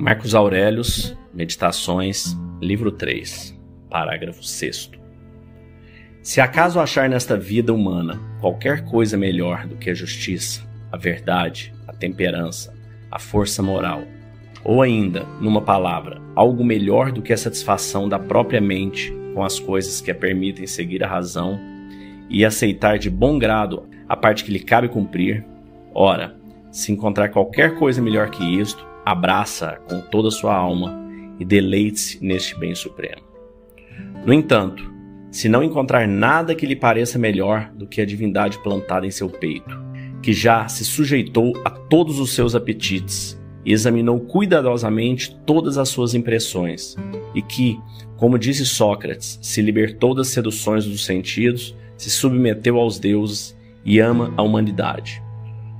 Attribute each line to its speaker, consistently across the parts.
Speaker 1: Marcos Aurelius, Meditações, livro 3, parágrafo 6º. Se acaso achar nesta vida humana qualquer coisa melhor do que a justiça, a verdade, a temperança, a força moral, ou ainda, numa palavra, algo melhor do que a satisfação da própria mente com as coisas que a permitem seguir a razão e aceitar de bom grado a parte que lhe cabe cumprir, ora, se encontrar qualquer coisa melhor que isto, abraça-a com toda a sua alma e deleite-se neste bem supremo. No entanto, se não encontrar nada que lhe pareça melhor do que a divindade plantada em seu peito, que já se sujeitou a todos os seus apetites e examinou cuidadosamente todas as suas impressões, e que, como disse Sócrates, se libertou das seduções dos sentidos, se submeteu aos deuses e ama a humanidade.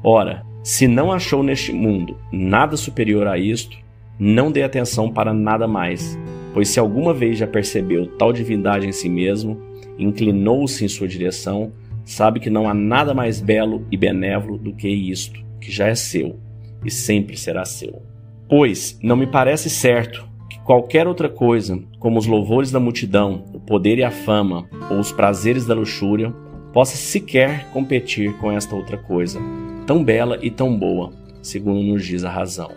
Speaker 1: Ora, se não achou neste mundo nada superior a isto, não dê atenção para nada mais, pois se alguma vez já percebeu tal divindade em si mesmo, inclinou-se em sua direção, sabe que não há nada mais belo e benévolo do que isto, que já é seu, e sempre será seu. Pois não me parece certo que qualquer outra coisa, como os louvores da multidão, o poder e a fama, ou os prazeres da luxúria, possa sequer competir com esta outra coisa, tão bela e tão boa, segundo nos diz a razão.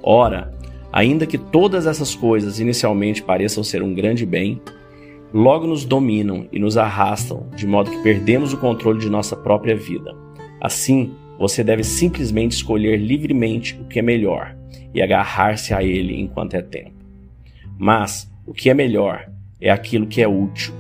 Speaker 1: Ora, ainda que todas essas coisas inicialmente pareçam ser um grande bem, logo nos dominam e nos arrastam, de modo que perdemos o controle de nossa própria vida. Assim, você deve simplesmente escolher livremente o que é melhor e agarrar-se a ele enquanto é tempo. Mas o que é melhor é aquilo que é útil.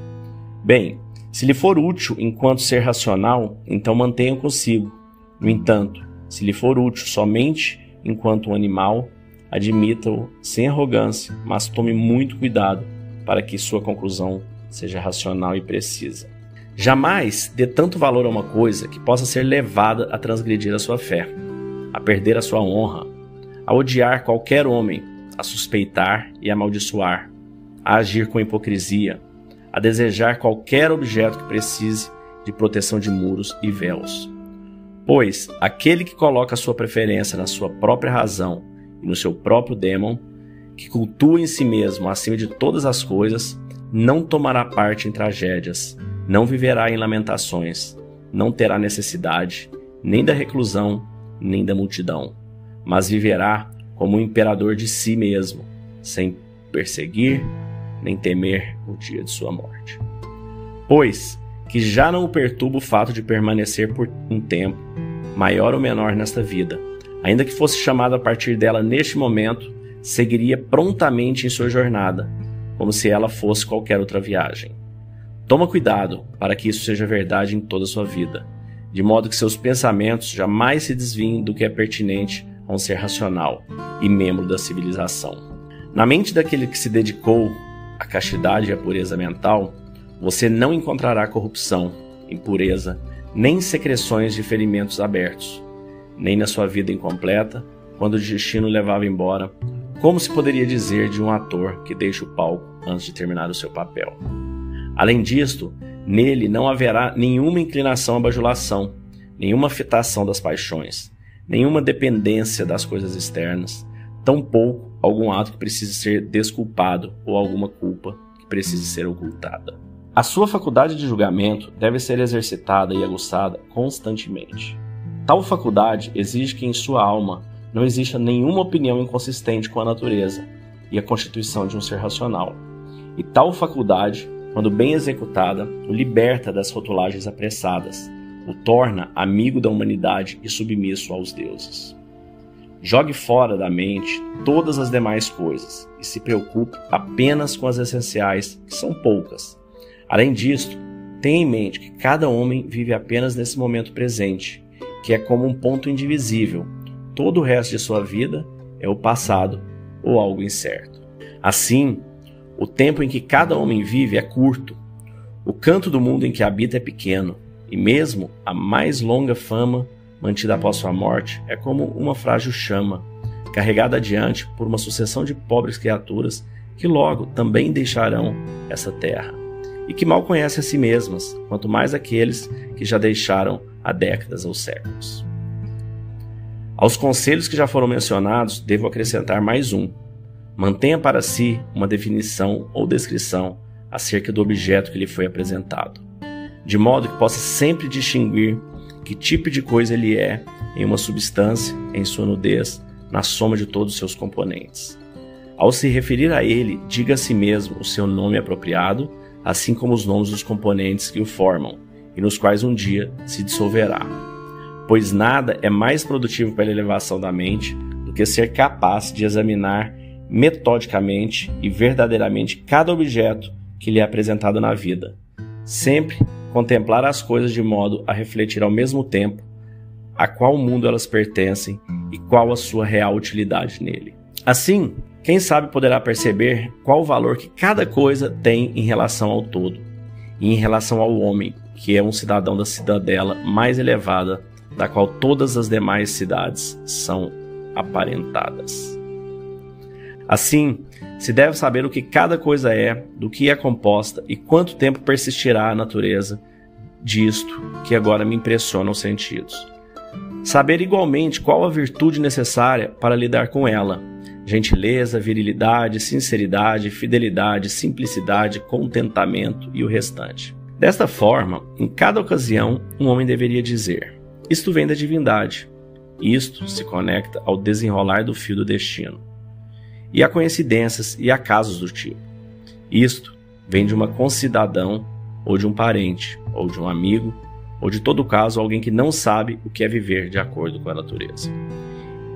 Speaker 1: Bem, se lhe for útil enquanto ser racional, então mantenha-o consigo. No entanto, se lhe for útil somente enquanto um animal, admita-o sem arrogância, mas tome muito cuidado para que sua conclusão seja racional e precisa. Jamais dê tanto valor a uma coisa que possa ser levada a transgredir a sua fé, a perder a sua honra, a odiar qualquer homem, a suspeitar e amaldiçoar, a agir com hipocrisia, a desejar qualquer objeto que precise de proteção de muros e véus. Pois aquele que coloca a sua preferência na sua própria razão e no seu próprio dêmon, que cultua em si mesmo acima de todas as coisas, não tomará parte em tragédias, não viverá em lamentações, não terá necessidade nem da reclusão, nem da multidão, mas viverá como um imperador de si mesmo, sem perseguir nem temer o dia de sua morte. Pois que já não o perturba o fato de permanecer por um tempo, maior ou menor nesta vida, ainda que fosse chamado a partir dela neste momento, seguiria prontamente em sua jornada, como se ela fosse qualquer outra viagem. Toma cuidado para que isso seja verdade em toda a sua vida, de modo que seus pensamentos jamais se desviem do que é pertinente a um ser racional e membro da civilização. Na mente daquele que se dedicou à castidade e à pureza mental, você não encontrará corrupção, impureza, nem secreções de ferimentos abertos, nem na sua vida incompleta, quando o destino levava embora, como se poderia dizer de um ator que deixa o palco antes de terminar o seu papel. Além disto, nele não haverá nenhuma inclinação à bajulação, nenhuma afetação das paixões, nenhuma dependência das coisas externas, tampouco algum ato que precise ser desculpado ou alguma culpa que precise ser ocultada. A sua faculdade de julgamento deve ser exercitada e aguçada constantemente. Tal faculdade exige que em sua alma não exista nenhuma opinião inconsistente com a natureza e a constituição de um ser racional. E tal faculdade, quando bem executada, o liberta das rotulagens apressadas, o torna amigo da humanidade e submisso aos deuses. Jogue fora da mente todas as demais coisas e se preocupe apenas com as essenciais, que são poucas. Além disto, tenha em mente que cada homem vive apenas nesse momento presente, que é como um ponto indivisível. Todo o resto de sua vida é o passado ou algo incerto. Assim, o tempo em que cada homem vive é curto, o canto do mundo em que habita é pequeno, e mesmo a mais longa fama mantida após sua morte é como uma frágil chama, carregada adiante por uma sucessão de pobres criaturas que logo também deixarão essa terra, e que mal conhecem a si mesmas, quanto mais aqueles que já deixaram há décadas ou séculos. Aos conselhos que já foram mencionados, devo acrescentar mais um. Mantenha para si uma definição ou descrição acerca do objeto que lhe foi apresentado, de modo que possa sempre distinguir que tipo de coisa ele é em uma substância, em sua nudez, na soma de todos os seus componentes. Ao se referir a ele, diga a si mesmo o seu nome apropriado, assim como os nomes dos componentes que o formam, e nos quais um dia se dissolverá. Pois nada é mais produtivo para a elevação da mente do que ser capaz de examinar metodicamente e verdadeiramente cada objeto que lhe é apresentado na vida. Sempre contemplar as coisas de modo a refletir ao mesmo tempo a qual mundo elas pertencem e qual a sua real utilidade nele. Assim, quem sabe poderá perceber qual o valor que cada coisa tem em relação ao todo e em relação ao homem, que é um cidadão da cidadela mais elevada, da qual todas as demais cidades são aparentadas. Assim, se deve saber o que cada coisa é, do que é composta e quanto tempo persistirá a natureza disto que agora me impressiona os sentidos. Saber igualmente qual a virtude necessária para lidar com ela: gentileza, virilidade, sinceridade, fidelidade, simplicidade, contentamento e o restante. Desta forma, em cada ocasião, um homem deveria dizer: isto vem da divindade. Isto se conecta ao desenrolar do fio do destino, e a coincidências e acasos do tipo. Isto vem de uma concidadão, ou de um parente, ou de um amigo, ou de todo caso alguém que não sabe o que é viver de acordo com a natureza.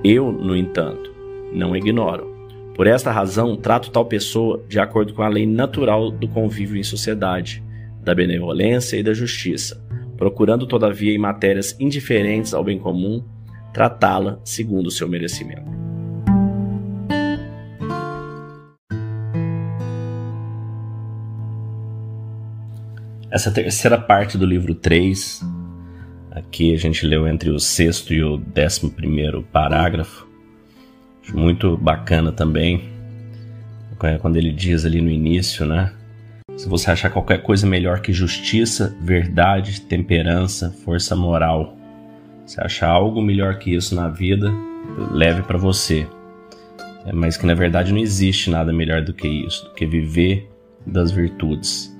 Speaker 1: Eu, no entanto, não ignoro. Por esta razão, trato tal pessoa de acordo com a lei natural do convívio em sociedade, da benevolência e da justiça, procurando todavia em matérias indiferentes ao bem comum, tratá-la segundo o seu merecimento. Essa terceira parte do livro 3, aqui a gente leu entre o 6º e o 11º parágrafo, acho muito bacana também, quando ele diz ali no início, né? Se você achar qualquer coisa melhor que justiça, verdade, temperança, força moral, se achar algo melhor que isso na vida, leve para você. Mas que na verdade não existe nada melhor do que isso, do que viver das virtudes.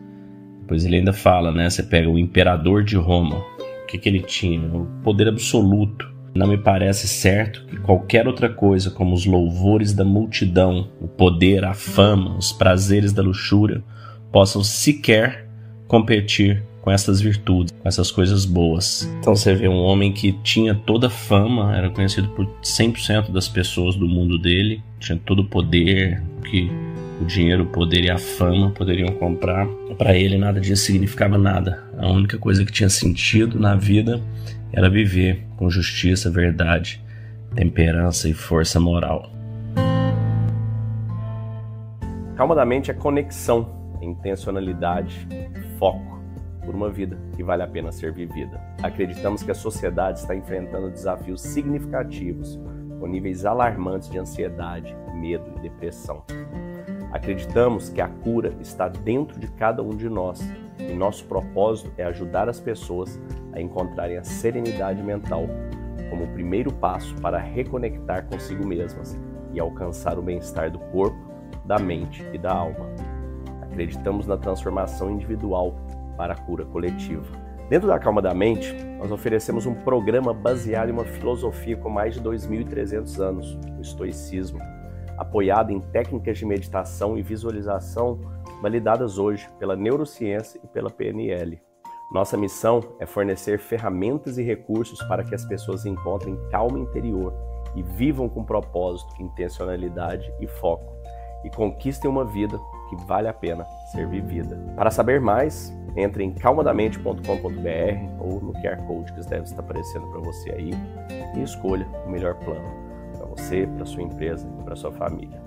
Speaker 1: Depois ele ainda fala, né? Você pega o imperador de Roma, o que ele tinha? O poder absoluto. Não me parece certo que qualquer outra coisa, como os louvores da multidão, o poder, a fama, os prazeres da luxúria, possam sequer competir com essas virtudes, com essas coisas boas. Então você vê um homem que tinha toda a fama, era conhecido por 100% das pessoas do mundo dele, tinha todo o poder que o dinheiro, o poder e a fama poderiam comprar. Para ele nada disso significava nada. A única coisa que tinha sentido na vida era viver com justiça, verdade, temperança e força moral. Calma da mente é conexão, intencionalidade, foco por uma vida que vale a pena ser vivida. Acreditamos que a sociedade está enfrentando desafios significativos, com níveis alarmantes de ansiedade, medo e depressão. Acreditamos que a cura está dentro de cada um de nós e nosso propósito é ajudar as pessoas a encontrarem a serenidade mental como o primeiro passo para reconectar consigo mesmas e alcançar o bem-estar do corpo, da mente e da alma. Acreditamos na transformação individual para a cura coletiva. Dentro da Calma da Mente, nós oferecemos um programa baseado em uma filosofia com mais de 2.300 anos, o estoicismo, apoiado em técnicas de meditação e visualização validadas hoje pela neurociência e pela PNL. Nossa missão é fornecer ferramentas e recursos para que as pessoas encontrem calma interior e vivam com propósito, intencionalidade e foco, e conquistem uma vida que vale a pena ser vivida. Para saber mais, entre em calmadamente.com.br ou no QR Code que deve estar aparecendo para você aí e escolha o melhor plano para você, para sua empresa e para sua família.